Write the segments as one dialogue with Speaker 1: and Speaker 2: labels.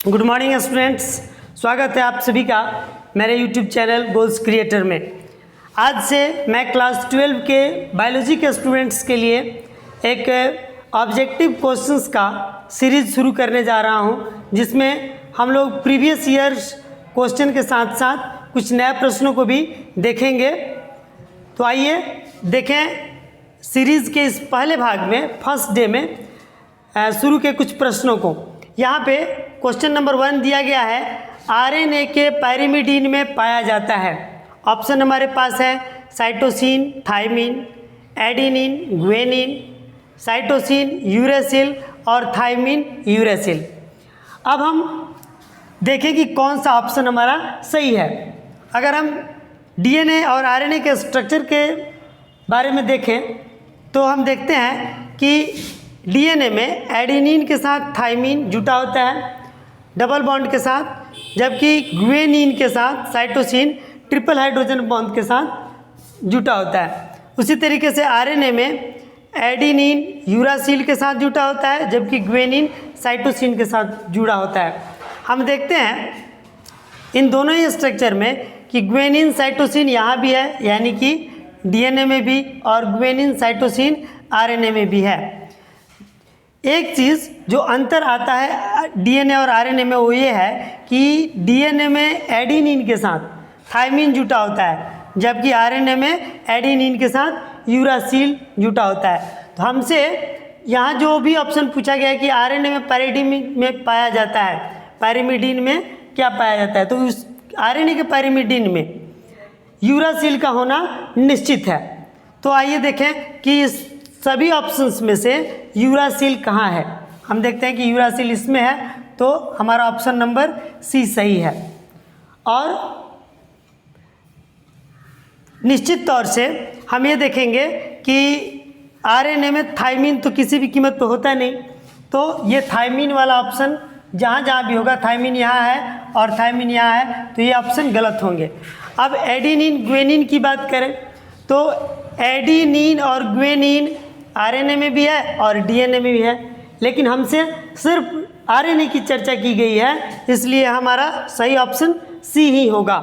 Speaker 1: Good morning students, स्वागत है आप सभी का मेरे यूट्यूब चैनल गोल्स क्रिएटर में। आज से मैं क्लास 12 के बायोलॉजी के स्टूडेंट्स के लिए एक ऑब्जेक्टिव क्वेश्चंस का सीरीज शुरू करने जा रहा हूं, जिसमें हम लोग प्रीवियस ईयर्स क्वेश्चन के साथ साथ कुछ नए प्रश्नों को भी देखेंगे। तो आइए देखें सीरीज़ के इस पहले भाग में, फर्स्ट डे में शुरू के कुछ प्रश्नों को। यहाँ पे क्वेश्चन नंबर 1 दिया गया है, आरएनए के पायरिमिडीन में पाया जाता है। ऑप्शन हमारे पास है cytosine, thymine, adenine, guanine, cytosine, uracil और थायमिन, यूरेसिल। अब हम देखें कि कौन सा ऑप्शन हमारा सही है। अगर हम डीएनए और आरएनए के स्ट्रक्चर के बारे में देखें तो हम देखते हैं कि डीएनए में एडेनिन के साथ थायमिन जुटा होता है डबल बॉन्ड के साथ, जबकि ग्वेनिन के साथ साइटोसिन ट्रिपल हाइड्रोजन बॉन्ड के साथ जुटा होता है। उसी तरीके से आरएनए में एडेनिन यूरासिल के साथ जुटा होता है, जबकि ग्वेनिन साइटोसिन के साथ जुड़ा होता है। हम देखते हैं इन दोनों ही स्ट्रक्चर में कि ग्वेनिन साइटोसिन यहाँ भी है, यानी कि डीएनए में भी, और ग्वेनिन साइटोसिन आरएनए में भी है। एक चीज़ जो अंतर आता है डीएनए और आरएनए में वो ये है कि डीएनए में एडेनिन के साथ थायमिन जुटा होता है, जबकि आरएनए में एडेनिन के साथ यूरासिल जुटा होता है। तो हमसे यहाँ जो भी ऑप्शन पूछा गया है कि आरएनए में पायरिमिडीन में पाया जाता है, पायरिमिडीन में क्या पाया जाता है, तो उस आरएनए के पायरिमिडीन में यूरासिल का होना निश्चित है। तो आइए देखें कि इस सभी ऑप्शंस में से यूरासिल कहाँ है। हम देखते हैं कि यूरासिल इसमें है, तो हमारा ऑप्शन नंबर सी सही है। और निश्चित तौर से हम ये देखेंगे कि आरएनए में थायमिन तो किसी भी कीमत पे होता नहीं, तो ये थायमिन वाला ऑप्शन जहाँ जहाँ भी होगा, थायमिन यहाँ है और थायमिन यहाँ है, तो ये ऑप्शन गलत होंगे। अब एडेनिन ग्वेनिन की बात करें तो एडेनिन और ग्वेनिन आरएनए में भी है और डीएनए में भी है, लेकिन हमसे सिर्फ आरएनए की चर्चा की गई है, इसलिए हमारा सही ऑप्शन सी ही होगा।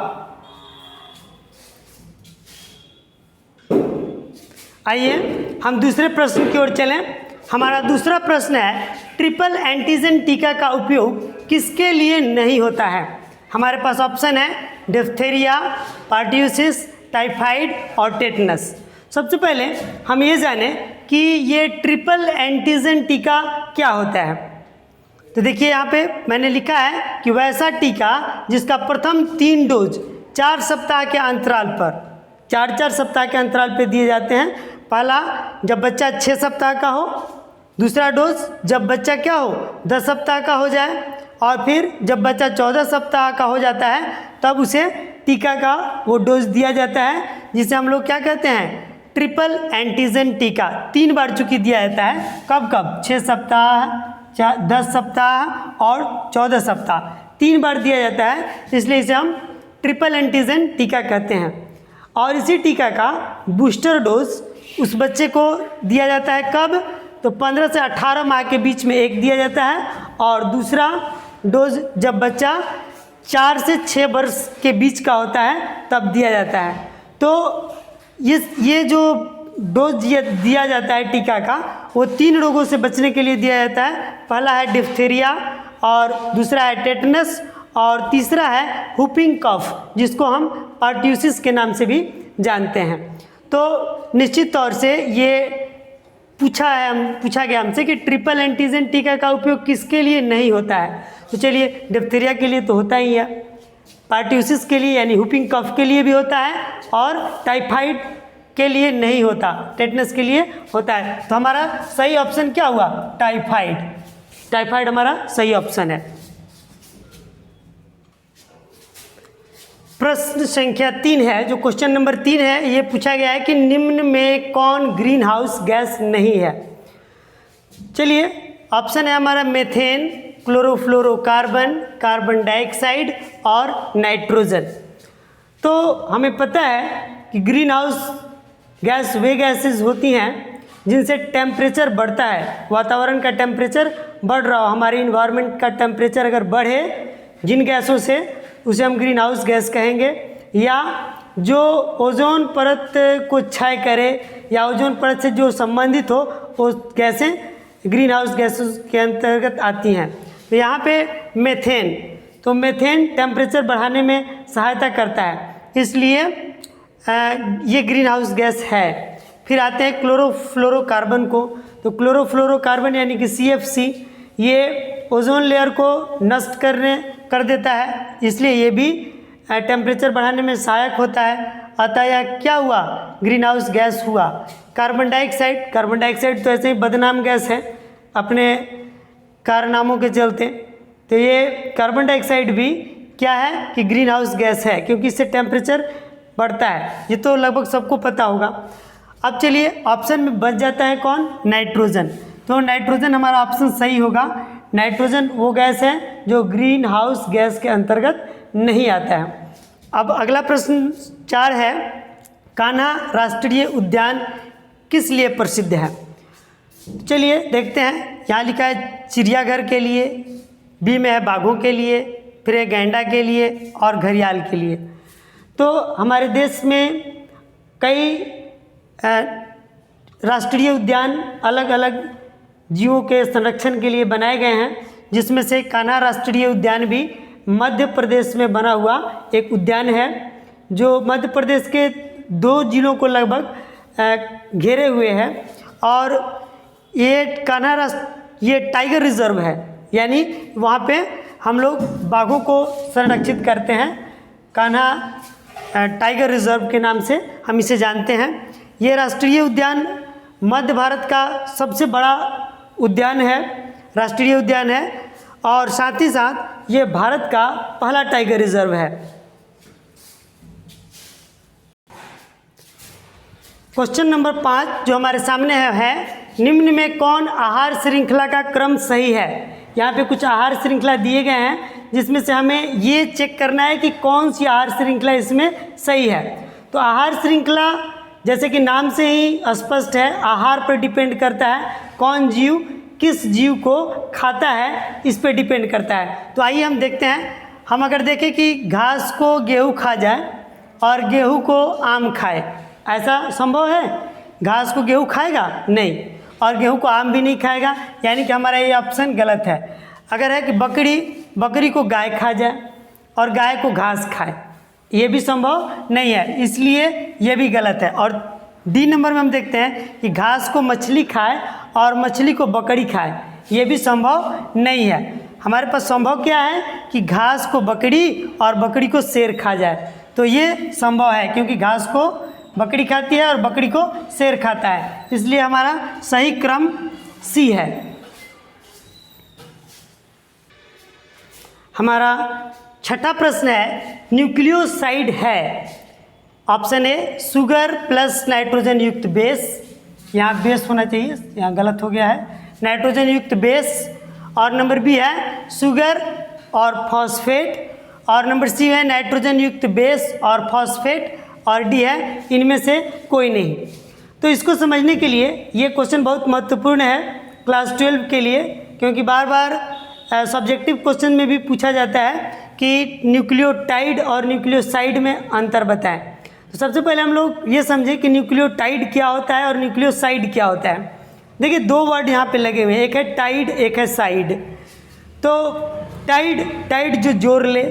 Speaker 1: आइए हम दूसरे प्रश्न की ओर चलें। हमारा दूसरा प्रश्न है, ट्रिपल एंटीजन टीका का उपयोग किसके लिए नहीं होता है। हमारे पास ऑप्शन है डिप्थीरिया, पर्ट्यूसिस, टाइफाइड और टेटनस। सबसे पहले हम ये जानें कि ये ट्रिपल एंटीजन टीका क्या होता है। तो देखिए यहाँ पे मैंने लिखा है कि वैसा टीका जिसका प्रथम 3 डोज 4 सप्ताह के अंतराल पर, 4-4 सप्ताह के अंतराल पर दिए जाते हैं। पहला जब बच्चा 6 सप्ताह का हो, दूसरा डोज जब बच्चा क्या हो 10 सप्ताह का हो जाए, और फिर जब बच्चा 14 सप्ताह का हो जाता है तब उसे टीका का वो डोज दिया जाता है, जिसे हम लोग क्या कहते हैं, ट्रिपल एंटीजन टीका। 3 बार चूँकि दिया जाता है, कब कब, 6 सप्ताह, 10 सप्ताह और 14 सप्ताह, 3 बार दिया जाता है, इसलिए इसे हम ट्रिपल एंटीजन टीका कहते हैं। और इसी टीका का बूस्टर डोज उस बच्चे को दिया जाता है कब, तो 15 से 18 माह के बीच में एक दिया जाता है, और दूसरा डोज जब बच्चा 4 से 6 वर्ष के बीच का होता है तब दिया जाता है। तो ये जो डोज दिया जाता है टीका का, वो 3 रोगों से बचने के लिए दिया जाता है। पहला है डिप्थीरिया, और दूसरा है टेटनस, और तीसरा है हुपिंग कफ, जिसको हम पर्ट्यूसिस के नाम से भी जानते हैं। तो निश्चित तौर से ये पूछा गया हमसे कि ट्रिपल एंटीजन टीका का उपयोग किसके लिए नहीं होता है। तो चलिए, डिप्थीरिया के लिए तो होता ही है, पर्ट्यूसिस के लिए यानी हुपिंग कफ के लिए भी होता है, और टाइफाइड के लिए नहीं होता, टेटनस के लिए होता है। तो हमारा सही ऑप्शन क्या हुआ, टाइफाइड। टाइफाइड हमारा सही ऑप्शन है। प्रश्न संख्या 3 है, जो क्वेश्चन नंबर 3 है, ये पूछा गया है कि निम्न में कौन ग्रीन हाउस गैस नहीं है। चलिए, ऑप्शन है हमारा मेथेन, क्लोरोफ्लोरोकार्बन, कार्बन डाइऑक्साइड और नाइट्रोजन। तो हमें पता है कि ग्रीन हाउस गैस वे गैसेस होती हैं जिनसे टेम्परेचर बढ़ता है, वातावरण का टेम्परेचर बढ़ रहा हो, हमारे इन्वायरमेंट का टेम्परेचर अगर बढ़े जिन गैसों से, उसे हम ग्रीन हाउस गैस कहेंगे। या जो ओजोन परत को क्षय करे या ओजोन परत से जो संबंधित हो वो गैसें ग्रीन हाउस गैसों के अंतर्गत आती हैं। तो यहाँ पे मेथेन, तो मेथेन टेम्परेचर बढ़ाने में सहायता करता है, इसलिए ये ग्रीन हाउस गैस है। फिर आते हैं क्लोरोफ्लोरोकार्बन को, तो क्लोरोफ्लोरोकार्बन यानी कि CFC, ये ओजोन लेयर को नष्ट कर देता है, इसलिए ये भी टेम्परेचर बढ़ाने में सहायक होता है। अतः यह क्या हुआ, ग्रीन हाउस गैस हुआ। कार्बन डाइऑक्साइड तो ऐसे ही बदनाम गैस है अपने कारनामों के चलते, तो ये कार्बन डाइऑक्साइड भी क्या है कि ग्रीन हाउस गैस है, क्योंकि इससे टेम्परेचर बढ़ता है, ये तो लगभग सबको पता होगा। अब चलिए ऑप्शन में बच जाता है कौन, नाइट्रोजन। तो नाइट्रोजन हमारा ऑप्शन सही होगा। नाइट्रोजन वो गैस है जो ग्रीन हाउस गैस के अंतर्गत नहीं आता है। अब अगला प्रश्न 4 है, कान्हा राष्ट्रीय उद्यान किस लिए प्रसिद्ध है। चलिए देखते हैं, यहाँ लिखा है चिड़ियाघर के लिए, बी में है बाघों के लिए, फिर है गैंडा के लिए और घड़ियाल के लिए। तो हमारे देश में कई राष्ट्रीय उद्यान अलग अलग जीवों के संरक्षण के लिए बनाए गए हैं, जिसमें से कान्हा राष्ट्रीय उद्यान भी मध्य प्रदेश में बना हुआ एक उद्यान है, जो मध्य प्रदेश के 2 जिलों को लगभग घेरे हुए है। और ये ये टाइगर रिजर्व है, यानी वहाँ पे हम लोग बाघों को संरक्षित करते हैं। कान्हा टाइगर रिजर्व के नाम से हम इसे जानते हैं। ये राष्ट्रीय उद्यान मध्य भारत का सबसे बड़ा उद्यान है, राष्ट्रीय उद्यान है, और साथ ही साथ ये भारत का पहला टाइगर रिजर्व है। क्वेश्चन नंबर 5 जो हमारे सामने है, निम्न में कौन आहार श्रृंखला का क्रम सही है। यहाँ पे कुछ आहार श्रृंखला दिए गए हैं, जिसमें से हमें ये चेक करना है कि कौन सी आहार श्रृंखला इसमें सही है। तो आहार श्रृंखला जैसे कि नाम से ही स्पष्ट है, आहार पर डिपेंड करता है, कौन जीव किस जीव को खाता है इस पर डिपेंड करता है। तो आइए हम देखते हैं, हम अगर देखें कि घास को गेहूँ खा जाए और गेहूँ को आम खाए, ऐसा संभव है। घास को गेहूँ खाएगा नहीं, और गेहूँ को आम भी नहीं खाएगा, यानी कि हमारा ये ऑप्शन गलत है। अगर है कि बकरी को गाय खा जाए और गाय को घास खाए, ये भी संभव नहीं है, इसलिए ये भी गलत है। और डी नंबर में हम देखते हैं कि घास को मछली खाए और मछली को बकरी खाए, ये भी संभव नहीं है। हमारे पास संभव क्या है कि घास को बकरी और बकरी को शेर खा जाए, तो ये संभव है, क्योंकि घास को बकरी खाती है और बकरी को शेर खाता है, इसलिए हमारा सही क्रम सी है। हमारा छठा प्रश्न है, न्यूक्लियोसाइड है। Option A sugar plus nitrogen युक्त बेस, यहाँ बेस होना चाहिए, यहाँ गलत हो गया है, नाइट्रोजन युक्त बेस। और नंबर बी है शुगर और फॉस्फेट, और नंबर सी है नाइट्रोजन युक्त बेस और फॉस्फेट, और डी है इनमें से कोई नहीं। तो इसको समझने के लिए ये क्वेश्चन बहुत महत्वपूर्ण है क्लास 12 के लिए, क्योंकि बार बार सब्जेक्टिव क्वेश्चन में भी पूछा जाता है कि न्यूक्लियोटाइड और न्यूक्लियोसाइड में अंतर बताएं। तो सबसे पहले हम लोग ये समझें कि न्यूक्लियोटाइड क्या होता है और न्यूक्लियोसाइड क्या होता है। देखिए 2 वर्ड यहाँ पे लगे हुए हैं, एक है टाइड, एक है साइड। तो टाइड जो जोड़ ले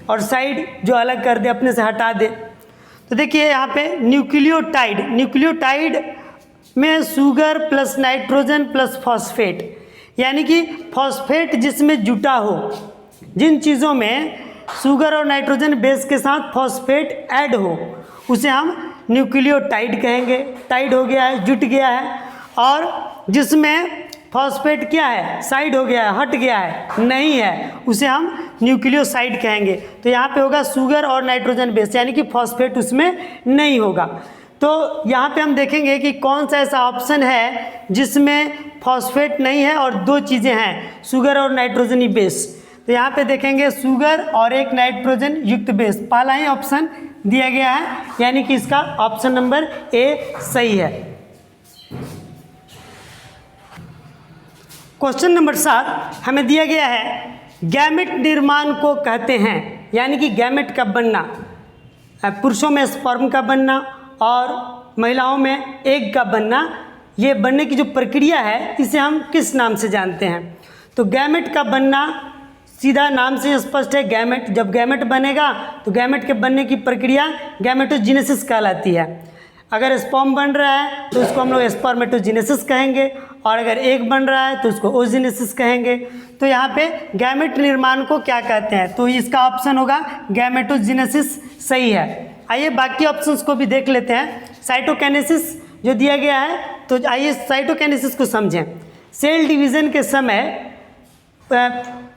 Speaker 1: और साइड जो अलग कर दे, अपने से हटा दे। तो देखिए यहाँ पे न्यूक्लियोटाइड में sugar plus nitrogen plus phosphate, यानी कि फॉस्फेट जिसमें जुटा हो, जिन चीज़ों में शुगर और नाइट्रोजन बेस के साथ फॉस्फेट ऐड हो, उसे हम न्यूक्लियोटाइड कहेंगे। टाइड हो गया है, जुट गया है, और जिसमें फॉस्फेट क्या है, साइड हो गया है, हट गया है, नहीं है, उसे हम न्यूक्लियोसाइड कहेंगे। तो यहाँ पे होगा शुगर और नाइट्रोजन बेस, यानी कि फॉस्फेट उसमें नहीं होगा। तो यहाँ पे हम देखेंगे कि कौन सा ऐसा ऑप्शन है जिसमें फॉस्फेट नहीं है और 2 चीज़ें हैं, शुगर और नाइट्रोजनी बेस। तो यहाँ पे देखेंगे शुगर और एक नाइट्रोजन युक्त बेस, पहला ही ऑप्शन दिया गया है, यानी कि इसका ऑप्शन नंबर ए सही है। क्वेश्चन नंबर 7 हमें दिया गया है गैमेट निर्माण को कहते हैं, यानी कि गैमेट का बनना, पुरुषों में स्पर्म का बनना और महिलाओं में एग का बनना, ये बनने की जो प्रक्रिया है इसे हम किस नाम से जानते हैं? तो गैमेट का बनना सीधा नाम से स्पष्ट है, गैमेट। जब गैमेट बनेगा तो गैमेट के बनने की प्रक्रिया गैमेटोजेनेसिस कहलाती है। अगर स्पर्म बन रहा है तो उसको हम लोग स्पर्मेटोजेनेसिस कहेंगे, और अगर एग बन रहा है तो उसको ओजेनेसिस कहेंगे। तो यहाँ पे गैमेट निर्माण को क्या कहते हैं? तो इसका ऑप्शन होगा गैमेटोजेनेसिस सही है। आइए बाकी ऑप्शंस को भी देख लेते हैं। साइटोकाइनेसिस जो दिया गया है, तो आइए साइटोकाइनेसिस को समझें। सेल डिवीज़न के समय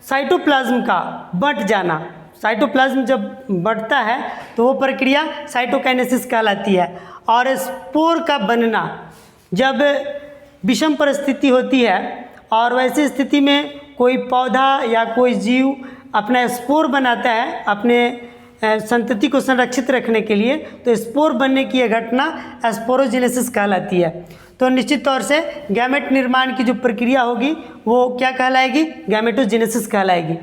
Speaker 1: साइटोप्लाज्म का बंट जाना, साइटोप्लाज्म जब बढ़ता है तो वो प्रक्रिया साइटोकाइनेसिस कहलाती है। और स्पोर का बनना, जब विषम परिस्थिति होती है और वैसी स्थिति में कोई पौधा या कोई जीव अपना स्पोर बनाता है अपने संतति को संरक्षित रखने के लिए, तो स्पोर बनने की यह घटना स्पोरोजेनेसिस कहलाती है। तो निश्चित तौर से गैमेट निर्माण की जो प्रक्रिया होगी वो क्या कहलाएगी? गैमेटोजेनेसिस कहलाएगी।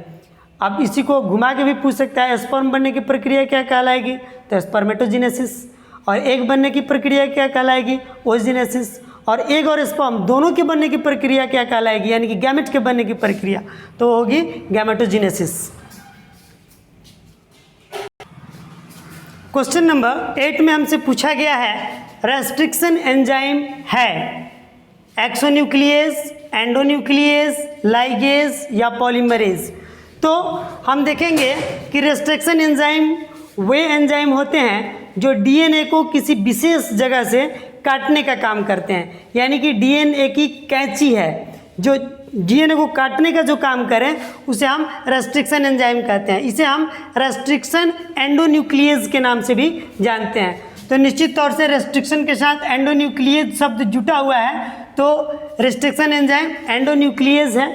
Speaker 1: अब इसी को घुमा के भी पूछ सकता है, स्पर्म बनने की प्रक्रिया क्या कहलाएगी? तो स्पर्मेटोजेनेसिस। और एग बनने की प्रक्रिया क्या कहलाएगी? ओजेनेसिस। और एग और स्पर्म दोनों के बनने की प्रक्रिया क्या कहलाएगी? यानी कि गैमेट के बनने की प्रक्रिया तो होगी गैमेटोजेनेसिस। क्वेश्चन नंबर 8 में हमसे पूछा गया है रेस्ट्रिक्शन एंजाइम है एक्सोन्यूक्लियस, एंडोन्यूक्लियस, लाइगेज या पॉलीमरेज। तो हम देखेंगे कि रेस्ट्रिक्शन एंजाइम वे एंजाइम होते हैं जो डीएनए को किसी विशेष जगह से काटने का काम करते हैं। यानी कि डीएनए की कैंची है जो डीएनए को काटने का जो काम करें उसे हम रेस्ट्रिक्शन एंजाइम कहते हैं। इसे हम रेस्ट्रिक्शन एंडोन्यूक्लियस के नाम से भी जानते हैं। तो निश्चित तौर से रेस्ट्रिक्शन के साथ एंडोन्यूक्लियस शब्द जुटा हुआ है, तो रेस्ट्रिक्शन एंजाइम एंडोन्यूक्लियस है।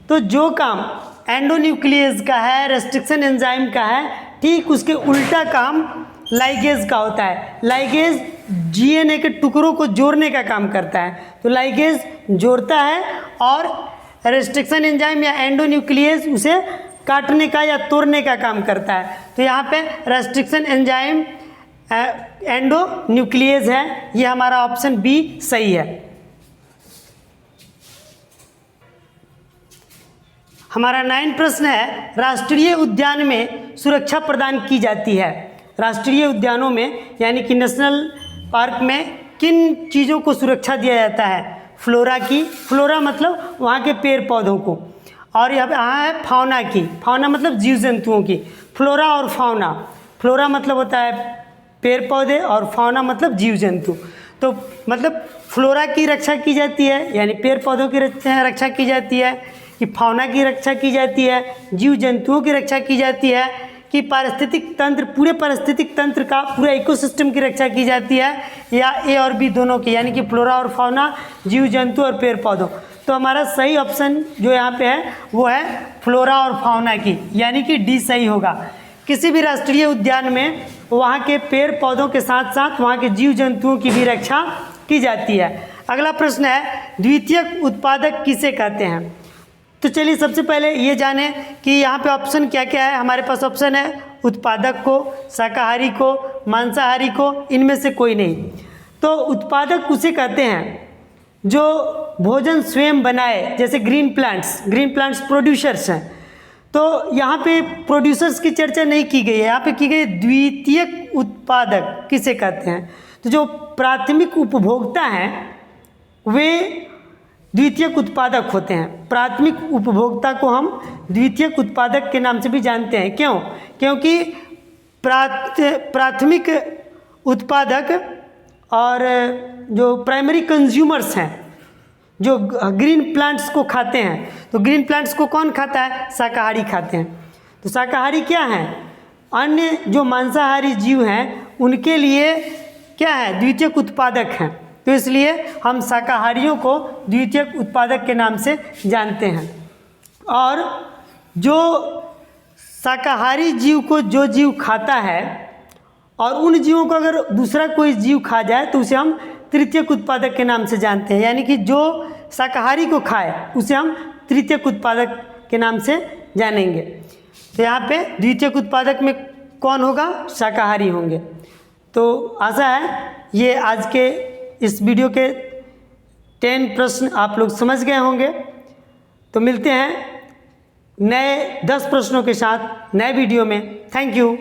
Speaker 1: तो जो काम एंडोन्यूक्लियस का है, रेस्ट्रिक्शन एंजाइम का है, ठीक उसके उल्टा काम लाइगेज का होता है। लाइगेज डीएनए के टुकड़ों को जोड़ने का काम करता है, तो लाइगेज जोड़ता है और रेस्ट्रिक्शन एंजाइम या एंडोन्यूक्लियस उसे काटने का या तोड़ने का काम करता है। तो यहाँ पे रेस्ट्रिक्शन एंजाइम एंडोन्यूक्लियस है, ये हमारा ऑप्शन बी सही है। हमारा 9 प्रश्न है राष्ट्रीय उद्यान में सुरक्षा प्रदान की जाती है। राष्ट्रीय उद्यानों में यानी कि नेशनल पार्क में किन चीज़ों को सुरक्षा दिया जाता है? फ्लोरा की, फ्लोरा मतलब वहाँ के पेड़ पौधों को, और यहाँ है फाउना की, फाउना मतलब जीव जंतुओं की। फ्लोरा और फाउना, फ्लोरा मतलब होता है पेड़ पौधे और फाउना मतलब जीव जंतु। तो मतलब फ्लोरा की रक्षा की जाती है यानी पेड़ पौधों की रक्षा की जाती है, कि फाउना की रक्षा की जाती है, जीव जंतुओं की रक्षा की जाती है, कि पारिस्थितिक तंत्र, पूरे पारिस्थितिक तंत्र का, पूरा इकोसिस्टम की रक्षा की जाती है, या ए और बी दोनों की, यानी कि फ्लोरा और फाउना, जीव जंतु और पेड़ पौधों। तो हमारा सही ऑप्शन जो यहाँ पे है वो है फ्लोरा और फाउना की, यानी कि डी सही होगा। किसी भी राष्ट्रीय उद्यान में वहाँ के पेड़ पौधों के साथ साथ वहाँ के जीव जंतुओं की भी रक्षा की जाती है। अगला प्रश्न है द्वितीयक उत्पादक किसे कहते हैं? तो चलिए सबसे पहले ये जानें कि यहाँ पे ऑप्शन क्या क्या है। हमारे पास ऑप्शन है उत्पादक को, शाकाहारी को, मांसाहारी को, इनमें से कोई नहीं। तो उत्पादक उसे कहते हैं जो भोजन स्वयं बनाए, जैसे ग्रीन प्लांट्स प्रोड्यूसर्स हैं। तो यहाँ पे प्रोड्यूसर्स की चर्चा नहीं की गई है, यहाँ पे की गई द्वितीयक उत्पादक किसे कहते हैं। तो जो प्राथमिक उपभोक्ता हैं वे द्वितीयक उत्पादक होते हैं। प्राथमिक उपभोक्ता को हम द्वितीयक उत्पादक के नाम से भी जानते हैं। क्यों? क्योंकि प्राथमिक उत्पादक और जो प्राइमरी कंज्यूमर्स हैं जो ग्रीन प्लांट्स को खाते हैं, तो ग्रीन प्लांट्स को कौन खाता है? शाकाहारी खाते हैं। तो शाकाहारी क्या हैं? अन्य जो मांसाहारी जीव हैं उनके लिए क्या है? द्वितीयक उत्पादक हैं। तो इसलिए हम शाकाहारियों को द्वितीयक उत्पादक के नाम से जानते हैं। और जो शाकाहारी जीव को जो जीव खाता है और उन जीवों को अगर दूसरा कोई जीव खा जाए तो उसे हम तृतीयक उत्पादक के नाम से जानते हैं। यानी कि जो शाकाहारी को खाए उसे हम तृतीयक उत्पादक के नाम से जानेंगे। तो यहाँ पे द्वितीयक उत्पादक में कौन होगा? शाकाहारी होंगे। तो आशा है ये आज के इस वीडियो के 10 प्रश्न आप लोग समझ गए होंगे। तो मिलते हैं नए 10 प्रश्नों के साथ नए वीडियो में। Thank you.